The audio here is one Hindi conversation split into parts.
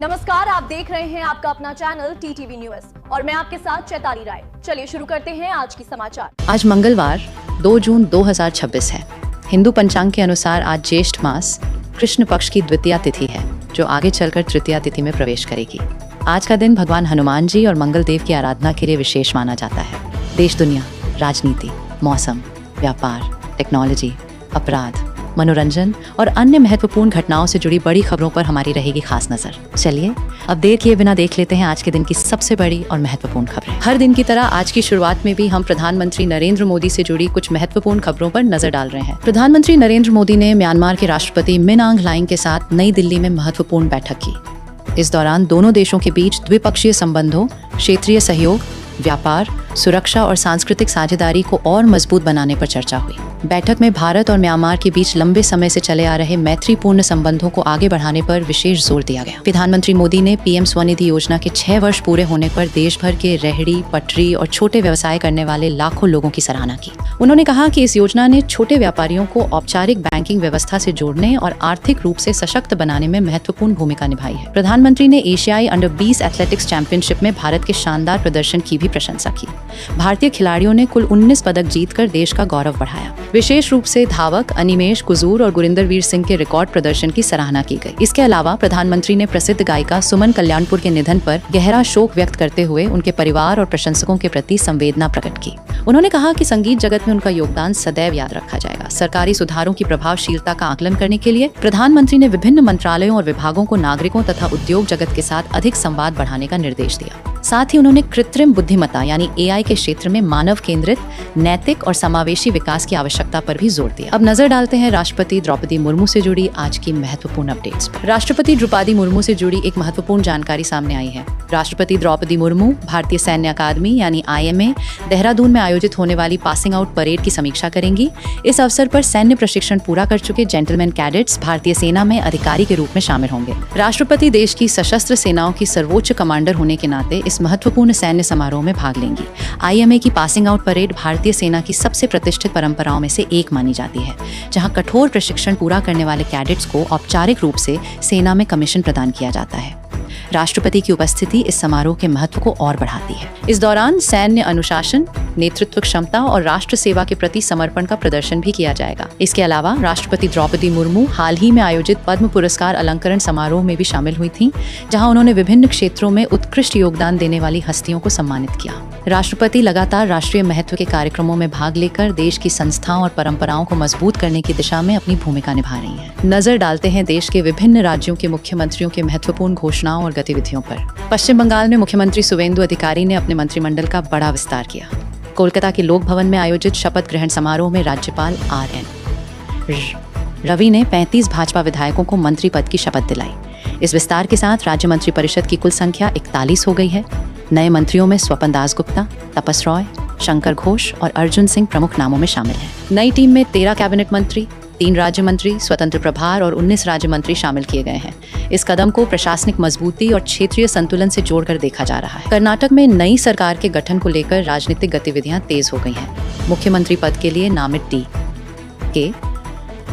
नमस्कार, आप देख रहे हैं आपका अपना चैनल टीटीवी न्यूज और मैं आपके साथ चैताली राय। चलिए शुरू करते हैं आज की समाचार। आज मंगलवार 2 जून 2026 है। हिंदू पंचांग के अनुसार आज ज्येष्ठ मास कृष्ण पक्ष की द्वितीया तिथि है, जो आगे चलकर तृतीया तिथि में प्रवेश करेगी। आज का दिन भगवान हनुमान जी और मंगल देव की आराधना के लिए विशेष माना जाता है। देश दुनिया, राजनीति, मौसम, व्यापार, टेक्नोलॉजी, अपराध, मनोरंजन और अन्य महत्वपूर्ण घटनाओं से जुड़ी बड़ी खबरों पर हमारी रहेगी खास नजर। चलिए अब देर किए बिना देख लेते हैं आज के दिन की सबसे बड़ी और महत्वपूर्ण खबरें। हर दिन की तरह आज की शुरुआत में भी हम प्रधानमंत्री नरेंद्र मोदी से जुड़ी कुछ महत्वपूर्ण खबरों पर नजर डाल रहे हैं। प्रधानमंत्री नरेंद्र मोदी ने म्यांमार के राष्ट्रपति मिन आंग ह्लाइंग के साथ नई दिल्ली में महत्वपूर्ण बैठक की। इस दौरान दोनों देशों के बीच द्विपक्षीय संबंधों, क्षेत्रीय सहयोग, व्यापार, सुरक्षा और सांस्कृतिक साझेदारी को और मजबूत बनाने पर चर्चा हुई। बैठक में भारत और म्यांमार के बीच लंबे समय से चले आ रहे मैत्रीपूर्ण संबंधों को आगे बढ़ाने पर विशेष जोर दिया गया। प्रधानमंत्री मोदी ने पीएम स्वनिधि योजना के 6 वर्ष पूरे होने पर देश भर के रेहड़ी, पटरी और छोटे व्यवसाय करने वाले लाखों लोगों की सराहना की। उन्होंने कहा कि इस योजना ने छोटे व्यापारियों को औपचारिक बैंकिंग व्यवस्था से जोड़ने और आर्थिक रूप से सशक्त बनाने में महत्वपूर्ण भूमिका निभाई है। प्रधानमंत्री ने एशियाई अंडर 20 एथलेटिक्स चैंपियनशिप में भारत के शानदार प्रदर्शन की भी प्रशंसा की। भारतीय खिलाड़ियों ने कुल 19 पदक जीतकर देश का गौरव बढ़ाया। विशेष रूप से धावक अनिमेश कुजूर और गुरिंदर वीर सिंह के रिकॉर्ड प्रदर्शन की सराहना की गई। इसके अलावा प्रधानमंत्री ने प्रसिद्ध गायिका सुमन कल्याणपुर के निधन पर गहरा शोक व्यक्त करते हुए उनके परिवार और प्रशंसकों के प्रति संवेदना प्रकट की। उन्होंने कहा कि संगीत जगत में उनका योगदान सदैव याद रखा जाएगा। सरकारी सुधारों की प्रभावशीलता का आकलन करने के लिए प्रधानमंत्री ने विभिन्न मंत्रालयों और विभागों को नागरिकों तथा उद्योग जगत के साथ अधिक संवाद बढ़ाने का निर्देश दिया। साथ ही उन्होंने कृत्रिम बुद्धिमत्ता यानी एआई के क्षेत्र में मानव केंद्रित, नैतिक और समावेशी विकास की आवश्यकता पर भी जोर दिया। अब नजर डालते हैं राष्ट्रपति द्रौपदी मुर्मू से जुड़ी आज की महत्वपूर्ण अपडेट्स पर। राष्ट्रपति द्रौपदी मुर्मू से जुड़ी एक महत्वपूर्ण जानकारी सामने आई है। राष्ट्रपति द्रौपदी मुर्मू भारतीय सैन्य अकादमी यानी IMA देहरादून में आयोजित होने वाली पासिंग आउट परेड की समीक्षा करेंगी। इस अवसर पर सैन्य प्रशिक्षण पूरा कर चुके जेंटलमैन कैडेट्स भारतीय सेना में अधिकारी के रूप में शामिल होंगे। राष्ट्रपति देश की सशस्त्र सेनाओं की सर्वोच्च कमांडर होने के नाते इस महत्वपूर्ण सैन्य समारोह में भाग लेंगी। IMA की पासिंग आउट परेड भारतीय सेना की सबसे प्रतिष्ठित परंपराओं में से एक मानी जाती है, जहां कठोर प्रशिक्षण पूरा करने वाले कैडेट्स को औपचारिक रूप से सेना में कमीशन प्रदान किया जाता है। राष्ट्रपति की उपस्थिति इस समारोह के महत्व को और बढ़ाती है। इस दौरान सैन्य अनुशासन, नेतृत्व क्षमता और राष्ट्र सेवा के प्रति समर्पण का प्रदर्शन भी किया जाएगा। इसके अलावा राष्ट्रपति द्रौपदी मुर्मू हाल ही में आयोजित पद्म पुरस्कार अलंकरण समारोह में भी शामिल हुई थीं, जहां उन्होंने विभिन्न क्षेत्रों में उत्कृष्ट योगदान देने वाली हस्तियों को सम्मानित किया। राष्ट्रपति लगातार राष्ट्रीय महत्व के कार्यक्रमों में भाग लेकर देश की संस्थाओं और परंपराओं को मजबूत करने की दिशा में अपनी भूमिका निभा रही हैं। नजर डालते हैं देश के विभिन्न राज्यों के मुख्यमंत्रियों के महत्वपूर्ण घोषणाओं और गतिविधियों पर। पश्चिम बंगाल में मुख्यमंत्री सुवेंदु अधिकारी ने अपने मंत्रिमंडल का बड़ा विस्तार किया। कोलकाता के लोक भवन में आयोजित शपथ ग्रहण समारोह में राज्यपाल RN रवि ने 35 भाजपा विधायकों को मंत्री पद की शपथ दिलाई। इस विस्तार के साथ राज्य मंत्री परिषद की कुल संख्या 41 हो गई है। नए मंत्रियों में स्वपन दासगुप्ता, तपस रॉय, शंकर घोष और अर्जुन सिंह प्रमुख नामों में शामिल हैं। नई टीम में 13 कैबिनेट मंत्री, 3 राज्य मंत्री, स्वतंत्र प्रभार और 19 राज्य मंत्री शामिल किए गए हैं। इस कदम को प्रशासनिक मजबूती और क्षेत्रीय संतुलन से जोड़कर देखा जा रहा है। कर्नाटक में नई सरकार के गठन को लेकर राजनीतिक गतिविधियां तेज हो गई हैं। मुख्यमंत्री पद के लिए नामित के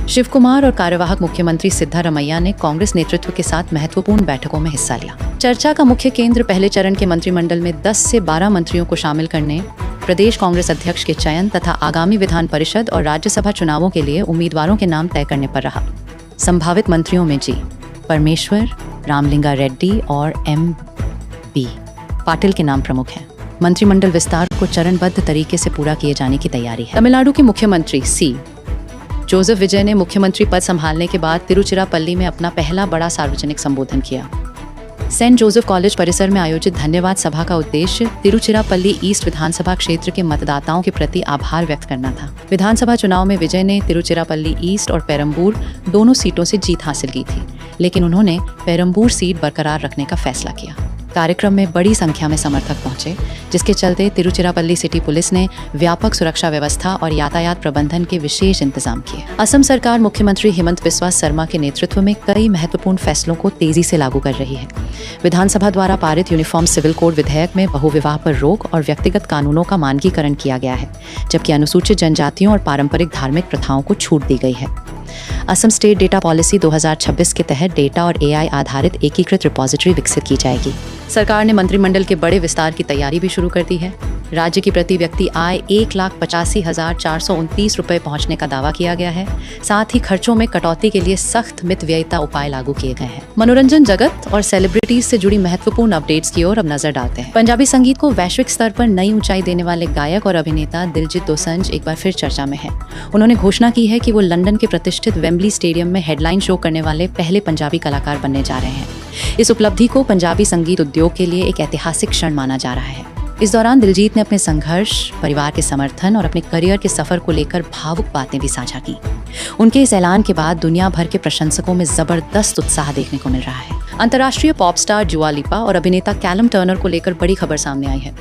शिव कुमार और कार्यवाहक मुख्यमंत्री सिद्धारमैया ने कांग्रेस नेतृत्व के साथ महत्वपूर्ण बैठकों में हिस्सा लिया। चर्चा का मुख्य केंद्र पहले चरण के मंत्रिमंडल में 10 से 12 मंत्रियों को शामिल करने, प्रदेश कांग्रेस अध्यक्ष के चयन तथा आगामी विधान परिषद और राज्यसभा चुनावों के लिए उम्मीदवारों के नाम तय करने पर रहा। संभावित मंत्रियों में जी परमेश्वर, रामलिंगा रेड्डी और MB पाटिल के नाम प्रमुख हैं। मंत्रिमंडल विस्तार को चरणबद्ध तरीके से पूरा किए जाने की तैयारी है। तमिलनाडु के मुख्यमंत्री C जोसेफ विजय ने मुख्यमंत्री पद संभालने के बाद तिरुचिरापल्ली में अपना पहला बड़ा सार्वजनिक संबोधन किया। सेंट जोसेफ कॉलेज परिसर में आयोजित धन्यवाद सभा का उद्देश्य तिरुचिरापल्ली ईस्ट विधानसभा क्षेत्र के मतदाताओं के प्रति आभार व्यक्त करना था। विधानसभा चुनाव में विजय ने तिरुचिरापल्ली ईस्ट और पेरम्बूर दोनों सीटों से जीत हासिल की थी, लेकिन उन्होंने पेरम्बूर सीट बरकरार रखने का फैसला किया। कार्यक्रम में बड़ी संख्या में समर्थक पहुंचे, जिसके चलते तिरुचिरापल्ली सिटी पुलिस ने व्यापक सुरक्षा व्यवस्था और यातायात प्रबंधन के विशेष इंतजाम किए। असम सरकार मुख्यमंत्री हिमंत बिस्वा शर्मा के नेतृत्व में कई महत्वपूर्ण फैसलों को तेजी से लागू कर रही है। विधानसभा द्वारा पारित यूनिफॉर्म सिविल कोड विधेयक में बहुविवाह पर रोक और व्यक्तिगत कानूनों का मानकीकरण किया गया है, जबकि अनुसूचित जनजातियों और पारंपरिक धार्मिक प्रथाओं को छूट दी गई है। असम स्टेट डेटा पॉलिसी 2026 के तहत डेटा और AI आधारित एकीकृत रिपॉजिटरी विकसित की जाएगी। सरकार ने मंत्रिमंडल के बड़े विस्तार की तैयारी भी शुरू कर दी है। राज्य की प्रति व्यक्ति आय 1,85,429 रुपये पहुंचने का दावा किया गया है। साथ ही खर्चों में कटौती के लिए सख्त मितव्ययिता उपाय लागू किए गए हैं। मनोरंजन जगत और सेलिब्रिटीज से जुड़ी महत्वपूर्ण अपडेट्स की ओर अब नजर डालते हैं। पंजाबी संगीत को वैश्विक स्तर पर नई ऊंचाई देने वाले गायक और अभिनेता दिलजीत दोसांझ एक बार फिर चर्चा में है। उन्होंने घोषणा की है कि वो लंदन के प्रतिष्ठित वेम्बली स्टेडियम में हेडलाइन शो करने वाले पहले पंजाबी कलाकार बनने जा रहे हैं। इस उपलब्धि को पंजाबी संगीत उद्योग के लिए एक ऐतिहासिक क्षण माना जा रहा है। इस दौरान दिलजीत ने अपने संघर्ष, परिवार के समर्थन और अपने करियर के सफर को लेकर भावुक बातें भी साझा की। उनके इस ऐलान के बाद दुनिया भर के प्रशंसकों में जबरदस्त उत्साह देखने को मिल रहा है। अंतर्राष्ट्रीय पॉप स्टार जुआ लिपा और अभिनेता कैलम टर्नर को लेकर बड़ी खबर सामने आई है।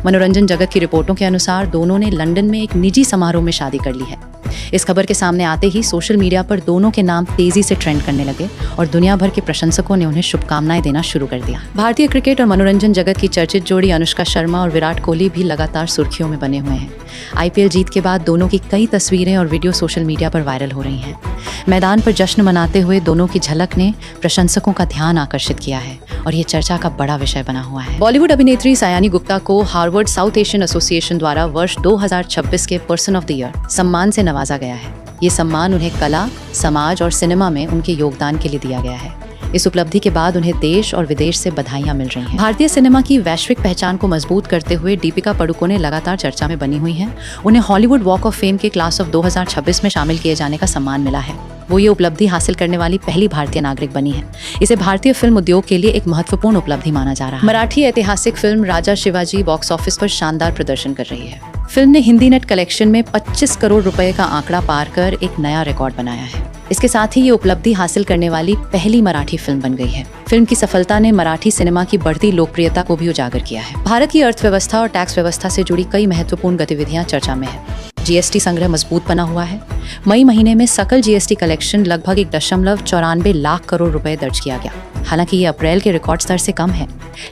मनोरंजन जगत की रिपोर्टों के अनुसार दोनों ने लंदन में एक निजी समारोह में शादी कर ली है। इस खबर के सामने आते ही सोशल मीडिया पर दोनों के नाम तेजी से ट्रेंड करने लगे और दुनिया भर के प्रशंसकों ने उन्हें शुभकामनाएं देना शुरू कर दिया। भारतीय क्रिकेट और मनोरंजन जगत की चर्चित जोड़ी अनुष्का शर्मा और विराट कोहली भी लगातार सुर्खियों में बने हुए हैं। IPL जीत के बाद दोनों की कई तस्वीरें और वीडियो सोशल मीडिया पर वायरल हो रही हैं। मैदान पर जश्न मनाते हुए दोनों की झलक ने प्रशंसकों का ध्यान आकर्षित किया है और ये चर्चा का बड़ा विषय बना हुआ है। बॉलीवुड अभिनेत्री सयानी गुप्ता को हार्वर्ड साउथ एशियन एसोसिएशन द्वारा वर्ष 2026 के पर्सन ऑफ द ईयर सम्मान से नवाजा गया है। ये सम्मान उन्हें कला, समाज और सिनेमा में उनके योगदान के लिए दिया गया है। इस उपलब्धि के बाद उन्हें देश और विदेश से बधाइयां मिल रही हैं। भारतीय सिनेमा की वैश्विक पहचान को मजबूत करते हुए दीपिका पादुकोण लगातार चर्चा में बनी हुई हैं। उन्हें हॉलीवुड वॉक ऑफ फेम के क्लास ऑफ 2026 में शामिल किए जाने का सम्मान मिला है। वो ये उपलब्धि हासिल करने वाली पहली भारतीय नागरिक बनी है। इसे भारतीय फिल्म उद्योग के लिए एक महत्वपूर्ण उपलब्धि माना जा रहा है। मराठी ऐतिहासिक फिल्म राजा शिवाजी बॉक्स ऑफिस पर शानदार प्रदर्शन कर रही है। फिल्म ने हिंदी नेट कलेक्शन में 25 करोड़ रुपए का आंकड़ा पार कर एक नया रिकॉर्ड बनाया है। इसके साथ ही ये उपलब्धि हासिल करने वाली पहली मराठी फिल्म बन गई है। फिल्म की सफलता ने मराठी सिनेमा की बढ़ती लोकप्रियता को भी उजागर किया है। भारत की अर्थव्यवस्था और टैक्स व्यवस्था से जुड़ी कई महत्वपूर्ण गतिविधियां चर्चा में है। GST संग्रह मजबूत बना हुआ है। मई महीने में सकल GST कलेक्शन लगभग 1.94 लाख करोड़ रुपए दर्ज किया गया। हालांकि ये अप्रैल के रिकॉर्ड स्तर से कम है,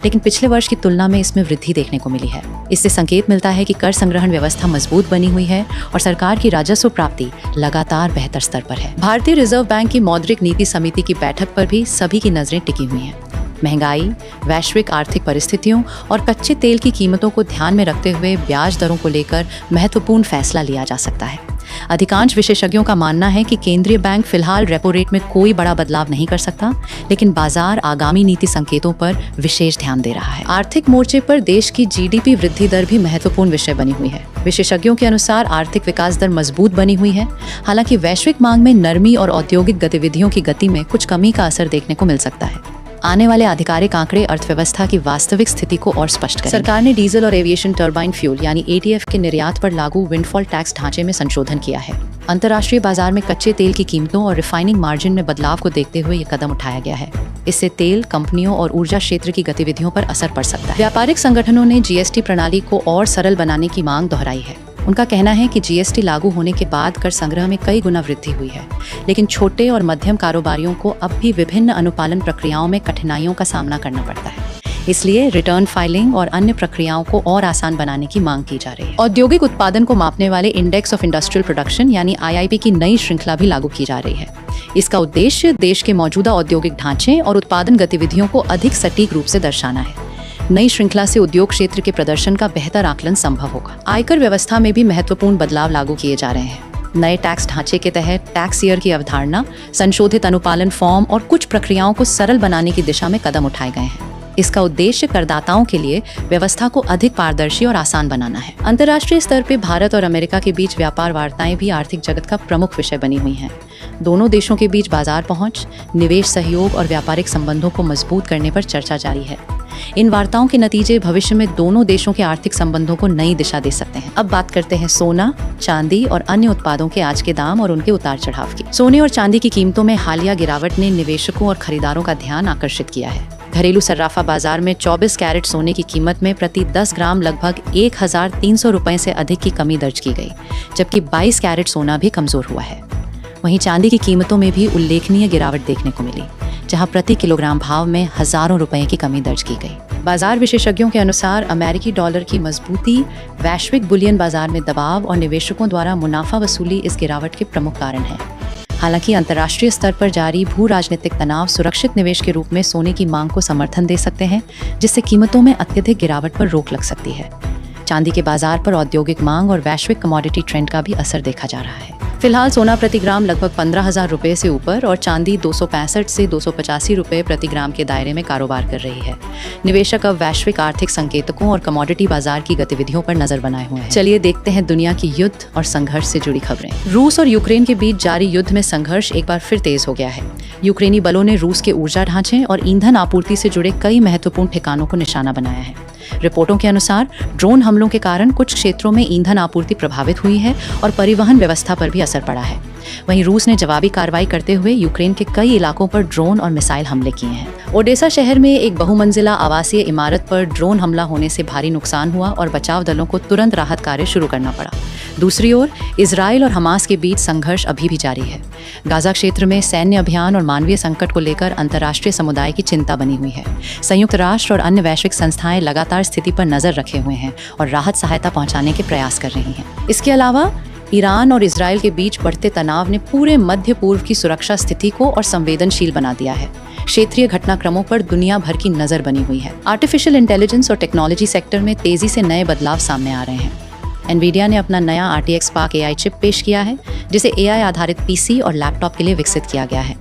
लेकिन पिछले वर्ष की तुलना में इसमें वृद्धि देखने को मिली है। इससे संकेत मिलता है कि कर संग्रहण व्यवस्था मजबूत बनी हुई है और सरकार की राजस्व प्राप्ति लगातार बेहतर स्तर पर है। भारतीय रिजर्व बैंक की मौद्रिक नीति समिति की बैठक पर भी सभी की नजरें टिकी हुई हैं। महंगाई, वैश्विक आर्थिक परिस्थितियों और कच्चे तेल की कीमतों को ध्यान में रखते हुए ब्याज दरों को लेकर महत्वपूर्ण फैसला लिया जा सकता है। अधिकांश विशेषज्ञों का मानना है कि केंद्रीय बैंक फिलहाल रेपो रेट में कोई बड़ा बदलाव नहीं कर सकता, लेकिन बाजार आगामी नीति संकेतों पर विशेष ध्यान दे रहा है। आर्थिक मोर्चे पर देश की GDP वृद्धि दर भी महत्वपूर्ण विषय बनी हुई है। विशेषज्ञों के अनुसार आर्थिक विकास दर मजबूत बनी हुई है। हालांकि वैश्विक मांग में नरमी और औद्योगिक गतिविधियों की गति में कुछ कमी का असर देखने को मिल सकता है। आने वाले आधिकारिक आंकड़े अर्थव्यवस्था की वास्तविक स्थिति को और स्पष्ट करेंगे। सरकार ने डीजल और एविएशन टर्बाइन फ्यूल यानी ATF के निर्यात पर लागू विंडफॉल टैक्स ढांचे में संशोधन किया है। अंतर्राष्ट्रीय बाजार में कच्चे तेल की कीमतों और रिफाइनिंग मार्जिन में बदलाव को देखते हुए ये कदम उठाया गया है। इससे तेल कंपनियों और ऊर्जा क्षेत्र की गतिविधियों पर असर पड़ सकता है। व्यापारिक संगठनों ने GST प्रणाली को और सरल बनाने की मांग दोहराई है। उनका कहना है कि GST लागू होने के बाद कर संग्रह में कई गुना वृद्धि हुई है, लेकिन छोटे और मध्यम कारोबारियों को अब भी विभिन्न अनुपालन प्रक्रियाओं में कठिनाइयों का सामना करना पड़ता है। इसलिए रिटर्न फाइलिंग और अन्य प्रक्रियाओं को और आसान बनाने की मांग की जा रही है। औद्योगिक उत्पादन को मापने वाले इंडेक्स ऑफ इंडस्ट्रियल प्रोडक्शन यानी IIP की नई श्रृंखला भी लागू की जा रही है। इसका उद्देश्य देश के मौजूदा औद्योगिक ढांचे और उत्पादन गतिविधियों को अधिक सटीक रूप से दर्शाना है। नई श्रृंखला से उद्योग क्षेत्र के प्रदर्शन का बेहतर आकलन संभव होगा। आयकर व्यवस्था में भी महत्वपूर्ण बदलाव लागू किए जा रहे हैं। नए टैक्स ढांचे के तहत टैक्स ईयर की अवधारणा, संशोधित अनुपालन फॉर्म और कुछ प्रक्रियाओं को सरल बनाने की दिशा में कदम उठाए गए हैं। इसका उद्देश्य करदाताओं के लिए व्यवस्था को अधिक पारदर्शी और आसान बनाना है। अंतर्राष्ट्रीय स्तर पर भारत और अमेरिका के बीच व्यापार वार्ताएं भी आर्थिक जगत का प्रमुख विषय बनी हुई हैं। दोनों देशों के बीच बाजार पहुंच, निवेश सहयोग और व्यापारिक संबंधों को मजबूत करने पर चर्चा जारी है। इन वार्ताओं के नतीजे भविष्य में दोनों देशों के आर्थिक संबंधों को नई दिशा दे सकते हैं। अब बात करते हैं सोना, चांदी और अन्य उत्पादों के आज के दाम और उनके उतार चढ़ाव की। सोने और चांदी की कीमतों में हालिया गिरावट ने निवेशकों और खरीदारों का ध्यान आकर्षित किया है। घरेलू सर्राफा बाजार में 24 कैरेट सोने की कीमत में प्रति 10 ग्राम लगभग 1,300 रुपए से अधिक की कमी दर्ज की गई, जबकि 22 कैरेट सोना भी कमजोर हुआ है। वहीं चांदी की कीमतों में भी उल्लेखनीय गिरावट देखने को मिली, जहां प्रति किलोग्राम भाव में हजारों रुपए की कमी दर्ज की गई। बाजार विशेषज्ञों के अनुसार अमेरिकी डॉलर की मजबूती, वैश्विक बुलियन बाजार में दबाव और निवेशकों द्वारा मुनाफा वसूली इस गिरावट के प्रमुख कारण है। हालांकि अंतर्राष्ट्रीय स्तर पर जारी भू राजनीतिक तनाव सुरक्षित निवेश के रूप में सोने की मांग को समर्थन दे सकते हैं, जिससे कीमतों में अत्यधिक गिरावट पर रोक लग सकती है। चांदी के बाजार पर औद्योगिक मांग और वैश्विक कमोडिटी ट्रेंड का भी असर देखा जा रहा है। फिलहाल सोना प्रति ग्राम लगभग 15,000 रुपये से ऊपर और चांदी 265 से 285 रुपये प्रति ग्राम के दायरे में कारोबार कर रही है। निवेशक अब वैश्विक आर्थिक संकेतकों और कमोडिटी बाजार की गतिविधियों पर नजर बनाए हुए हैं। चलिए देखते हैं दुनिया की युद्ध और संघर्ष से जुड़ी खबरें। रूस और यूक्रेन के बीच जारी युद्ध में संघर्ष एक बार फिर तेज हो गया है। यूक्रेनी बलों ने रूस के ऊर्जा ढांचे और ईंधन आपूर्ति से जुड़े कई महत्वपूर्ण ठिकानों को निशाना बनाया है। रिपोर्टों के अनुसार ड्रोन हमलों के कारण कुछ क्षेत्रों में ईंधन आपूर्ति प्रभावित हुई है और परिवहन व्यवस्था पर भी असर पड़ा है। वहीं रूस ने जवाबी कार्रवाई करते हुए यूक्रेन के कई इलाकों पर ड्रोन और मिसाइल हमले किए हैं। ओडेसा शहर में एक बहुमंजिला आवासीय इमारत पर ड्रोन हमला होने से भारी नुकसान हुआ और बचाव दलों को तुरंत राहत कार्य शुरू करना पड़ा। दूसरी ओर इजराइल और हमास के बीच संघर्ष अभी भी जारी है। गाजा क्षेत्र में सैन्य अभियान और मानवीय संकट को लेकर अंतर्राष्ट्रीय समुदाय की चिंता बनी हुई है। संयुक्त राष्ट्र और अन्य वैश्विक संस्थाएं लगातार स्थिति पर नजर रखे हुए हैं और राहत सहायता पहुंचाने के प्रयास कर रही हैं। इसके अलावा ईरान और इजराइल के बीच बढ़ते तनाव ने पूरे मध्य पूर्व की सुरक्षा स्थिति को और संवेदनशील बना दिया है। क्षेत्रीय घटनाक्रमों पर दुनिया भर की नजर बनी हुई है। आर्टिफिशियल इंटेलिजेंस और टेक्नोलॉजी सेक्टर में तेजी से नए बदलाव सामने आ रहे हैं। एनवीडिया ने अपना नया RTX Spark AI चिप पेश किया है, जिसे AI आधारित PC और लैपटॉप के लिए विकसित किया गया है।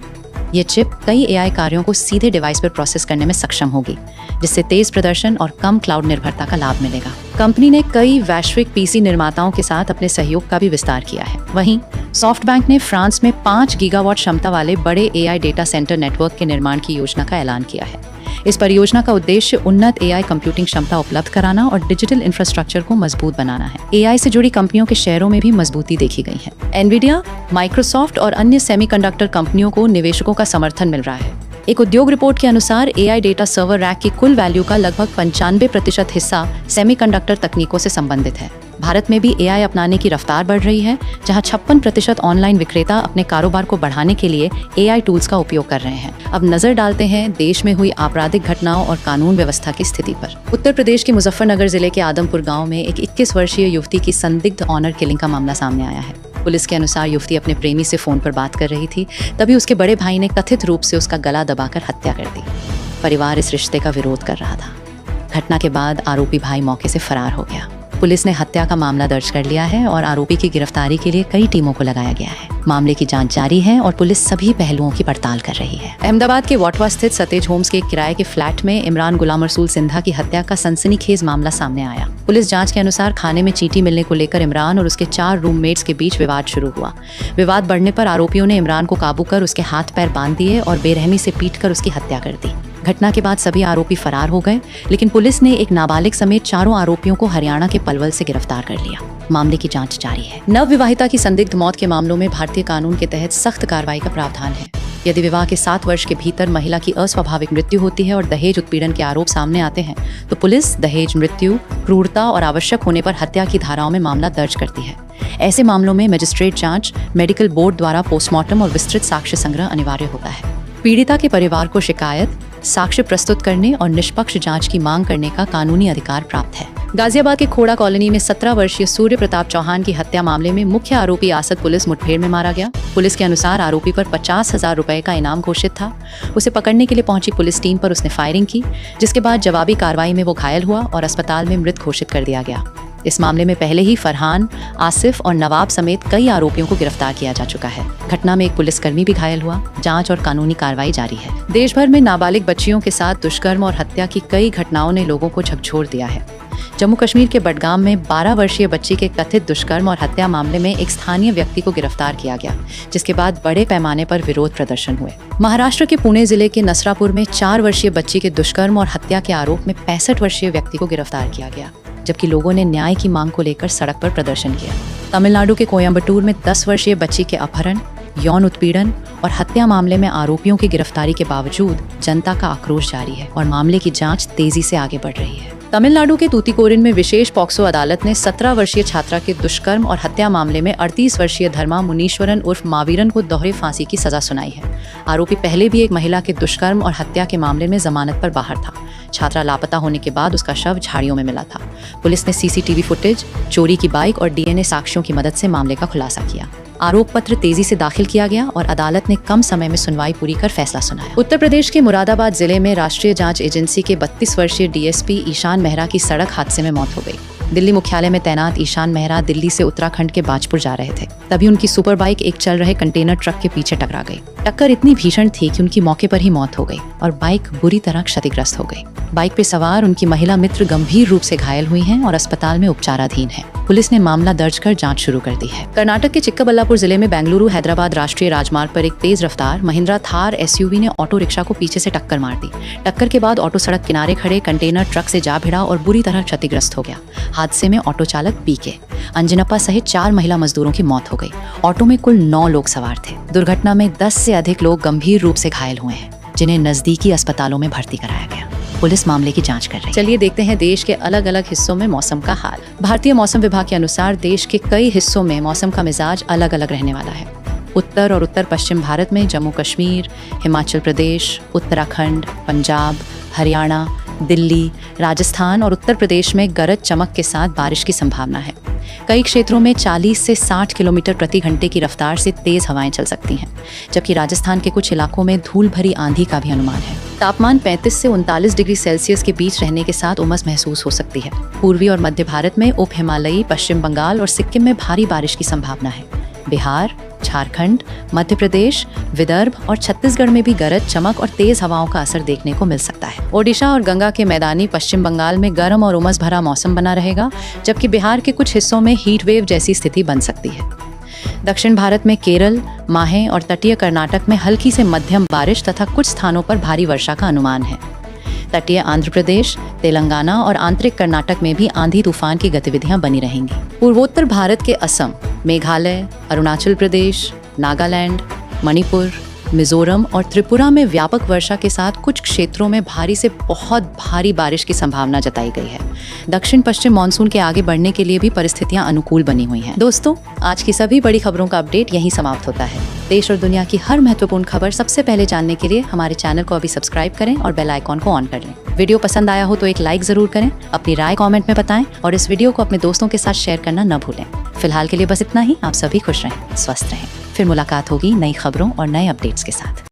ये चिप कई AI कार्यों को सीधे डिवाइस पर प्रोसेस करने में सक्षम होगी, जिससे तेज प्रदर्शन और कम क्लाउड निर्भरता का लाभ मिलेगा। कंपनी ने कई वैश्विक PC निर्माताओं के साथ अपने सहयोग का भी विस्तार किया है। वहीं सॉफ्टबैंक ने फ्रांस में 5 गीगावाट क्षमता वाले बड़े AI डेटा सेंटर नेटवर्क के निर्माण की योजना का ऐलान किया है। इस परियोजना का उद्देश्य उन्नत AI कंप्यूटिंग क्षमता उपलब्ध कराना और डिजिटल इंफ्रास्ट्रक्चर को मजबूत बनाना है। AI से जुड़ी कंपनियों के शेयरों में भी मजबूती देखी गई है। एनवीडिया, माइक्रोसॉफ्ट और अन्य सेमीकंडक्टर कंपनियों को निवेशकों का समर्थन मिल रहा है। एक उद्योग रिपोर्ट के अनुसार AI डेटा सर्वर रैक की कुल वैल्यू का लगभग 95% हिस्सा सेमीकंडक्टर तकनीकों से संबंधित है। भारत में भी AI अपनाने की रफ्तार बढ़ रही है, जहां 56% ऑनलाइन विक्रेता अपने कारोबार को बढ़ाने के लिए AI टूल्स का उपयोग कर रहे हैं। अब नजर डालते हैं देश में हुई आपराधिक घटनाओं और कानून व्यवस्था की स्थिति पर। उत्तर प्रदेश के मुजफ्फरनगर जिले के आदमपुर गाँव में एक 21 वर्षीय युवती की संदिग्ध ऑनर किलिंग का मामला सामने आया है। पुलिस के अनुसार युवती अपने प्रेमी से फोन पर बात कर रही थी, तभी उसके बड़े भाई ने कथित रूप से उसका गला दबाकर हत्या कर दी। परिवार इस रिश्ते का विरोध कर रहा था। घटना के बाद आरोपी भाई मौके से फरार हो गया। पुलिस ने हत्या का मामला दर्ज कर लिया है और आरोपी की गिरफ्तारी के लिए कई टीमों को लगाया गया है। मामले की जांच जारी है और पुलिस सभी पहलुओं की पड़ताल कर रही है। अहमदाबाद के वाटवा स्थित सतेज होम्स के किराए के फ्लैट में इमरान गुलाम रसूल सिंधा की हत्या का सनसनीखेज मामला सामने आया। पुलिस जांच के अनुसार खाने में चींटी मिलने को लेकर इमरान और उसके 4 रूममेट्स के बीच विवाद शुरू हुआ। विवाद बढ़ने पर आरोपियों ने इमरान को काबू कर उसके हाथ पैर बांध दिए और बेरहमी से पीटकर उसकी हत्या कर दी। घटना के बाद सभी आरोपी फरार हो गए, लेकिन पुलिस ने एक नाबालिग समेत 4 आरोपियों को हरियाणा के पलवल से गिरफ्तार कर लिया। मामले की जांच जारी है। नव विवाहिता की संदिग्ध मौत के मामलों में भारतीय कानून के तहत सख्त कार्रवाई का प्रावधान है। यदि विवाह के 7 वर्ष के भीतर महिला की अस्वाभाविक मृत्यु होती है और दहेज उत्पीड़न के आरोप सामने आते हैं, तो पुलिस दहेज, मृत्यु, क्रूरता और आवश्यक होने पर हत्या की धाराओं में मामला दर्ज करती है। ऐसे मामलों में मजिस्ट्रेट जांच, मेडिकल बोर्ड द्वारा पोस्टमार्टम और विस्तृत साक्ष्य संग्रह अनिवार्य होता है। पीड़िता के परिवार को शिकायत, साक्ष्य प्रस्तुत करने और निष्पक्ष जांच की मांग करने का कानूनी अधिकार प्राप्त है। गाजियाबाद के खोड़ा कॉलोनी में 17 वर्षीय सूर्य प्रताप चौहान की हत्या मामले में मुख्य आरोपी आसद पुलिस मुठभेड़ में मारा गया। पुलिस के अनुसार आरोपी पर 50,000 रुपए का इनाम घोषित था। उसे पकड़ने के लिए पहुंची पुलिस टीम पर उसने फायरिंग की, जिसके बाद जवाबी कार्रवाई में वो घायल हुआ और अस्पताल में मृत घोषित कर दिया गया। इस मामले में पहले ही फरहान, आसिफ और नवाब समेत कई आरोपियों को गिरफ्तार किया जा चुका है। घटना में एक पुलिसकर्मी भी घायल हुआ। जांच और कानूनी कार्रवाई जारी है। देश भर में नाबालिग बच्चियों के साथ दुष्कर्म और हत्या की कई घटनाओं ने लोगों को झकझोर दिया है। जम्मू कश्मीर के बडगाम में 12 वर्षीय बच्ची के कथित दुष्कर्म और हत्या मामले में एक स्थानीय व्यक्ति को गिरफ्तार किया गया, जिसके बाद बड़े पैमाने पर विरोध प्रदर्शन हुए। महाराष्ट्र के पुणे जिले के नसरापुर में 4 वर्षीय बच्ची के दुष्कर्म और हत्या के आरोप में 65 वर्षीय व्यक्ति को गिरफ्तार किया गया, जबकि लोगों ने न्याय की मांग को लेकर सड़क पर प्रदर्शन किया। तमिलनाडु के कोयम्बटूर में 10 वर्षीय बच्ची के अपहरण, यौन उत्पीड़न और हत्या मामले में आरोपियों की गिरफ्तारी के बावजूद जनता का आक्रोश जारी है और मामले की जांच तेजी से आगे बढ़ रही है। तमिलनाडु के तूतीकोरिन में विशेष पॉक्सो अदालत ने 17 वर्षीय छात्रा के दुष्कर्म और हत्या मामले में 38 वर्षीय धर्मा मुनीश्वरन उर्फ मावीरन को दोहरे फांसी की सजा सुनाई है। आरोपी पहले भी एक महिला के दुष्कर्म और हत्या के मामले में जमानत पर बाहर था। छात्रा लापता होने के बाद उसका शव झाड़ियों में मिला था। पुलिस ने CCTV फुटेज, चोरी की बाइक और DNA साक्ष्यों की मदद से मामले का खुलासा किया। आरोप पत्र तेजी से दाखिल किया गया और अदालत ने कम समय में सुनवाई पूरी कर फैसला सुनाया। उत्तर प्रदेश के मुरादाबाद जिले में राष्ट्रीय जांच एजेंसी के 32 वर्षीय डीएसपी ईशान मेहरा की सड़क हादसे में मौत हो गई। दिल्ली मुख्यालय में तैनात ईशान मेहरा दिल्ली से उत्तराखंड के बाजपुर जा रहे थे, तभी उनकी सुपर बाइक एक चल रहे कंटेनर ट्रक के पीछे टकरा गई। टक्कर इतनी भीषण थी कि उनकी मौके पर ही मौत हो गई और बाइक बुरी तरह क्षतिग्रस्त हो गई। बाइक पे सवार उनकी महिला मित्र गंभीर रूप से घायल हुई हैं और अस्पताल में उपचाराधीन है। पुलिस ने मामला दर्ज कर जांच शुरू कर दी है। कर्नाटक के चिक्काबल्लापुर जिले में बेंगलुरु हैदराबाद राष्ट्रीय राजमार्ग पर एक तेज रफ्तार महिंद्रा थार एसयूवी ने ऑटो रिक्शा को पीछे से टक्कर मार दी। टक्कर के बाद ऑटो सड़क किनारे खड़े कंटेनर ट्रक से जा भिड़ा और बुरी तरह क्षतिग्रस्त हो गया। हादसे में ऑटो चालक पीके अंजनप्पा सहित 4 महिला मजदूरों की मौत हो गई। ऑटो में कुल 9 लोग सवार थे। दुर्घटना में 10 से अधिक लोग गंभीर रूप से घायल हुए हैं, जिन्हें नजदीकी अस्पतालों में भर्ती कराया गया। पुलिस मामले की जांच कर रही है। चलिए देखते हैं देश के अलग अलग हिस्सों में मौसम का हाल। भारतीय मौसम विभाग के अनुसार देश के कई हिस्सों में मौसम का मिजाज अलग अलग रहने वाला है। उत्तर और उत्तर पश्चिम भारत में जम्मू कश्मीर, हिमाचल प्रदेश, उत्तराखंड, पंजाब, हरियाणा, दिल्ली, राजस्थान और उत्तर प्रदेश में गरज चमक के साथ बारिश की संभावना है। कई क्षेत्रों में 40 से 60 किलोमीटर प्रति घंटे की रफ्तार से तेज हवाएं चल सकती हैं, जबकि राजस्थान के कुछ इलाकों में धूल भरी आंधी का भी अनुमान है। तापमान 35 से 39 डिग्री सेल्सियस के बीच रहने के साथ उमस महसूस हो सकती है। पूर्वी और मध्य भारत में उप हिमालयी, पश्चिम बंगाल और सिक्किम में भारी बारिश की संभावना है। बिहार, झारखंड, मध्य प्रदेश, विदर्भ और छत्तीसगढ़ में भी गरज चमक और तेज हवाओं का असर देखने को मिल सकता है। ओडिशा और गंगा के मैदानी पश्चिम बंगाल में गर्म और उमस भरा मौसम बना रहेगा, जबकि बिहार के कुछ हिस्सों में हीट वेव जैसी स्थिति बन सकती है। दक्षिण भारत में केरल, माहे और तटीय कर्नाटक में हल्की से मध्यम बारिश तथा कुछ स्थानों पर भारी वर्षा का अनुमान है। तटीय आंध्र प्रदेश, तेलंगाना और आंतरिक कर्नाटक में भी आंधी तूफान की गतिविधियां बनी रहेंगी। पूर्वोत्तर भारत के असम, मेघालय, अरुणाचल प्रदेश, नागालैंड, मणिपुर, मिजोरम और त्रिपुरा में व्यापक वर्षा के साथ कुछ क्षेत्रों में भारी से बहुत भारी बारिश की संभावना जताई गई है। दक्षिण पश्चिम मानसून के आगे बढ़ने के लिए भी परिस्थितियां अनुकूल बनी हुई हैं। दोस्तों, आज की सभी बड़ी खबरों का अपडेट यहीं समाप्त होता है। देश और दुनिया की हर महत्वपूर्ण खबर सबसे पहले जानने के लिए हमारे चैनल को अभी सब्सक्राइब करें और बेल आइकॉन को ऑन कर लें। वीडियो पसंद आया हो तो एक लाइक जरूर करें, अपनी राय कमेंट में बताएं और इस वीडियो को अपने दोस्तों के साथ शेयर करना न भूलें। फिलहाल के लिए बस इतना ही। आप सभी खुश रहें, स्वस्थ रहें। फिर मुलाकात होगी नई खबरों और नए अपडेट्स के साथ।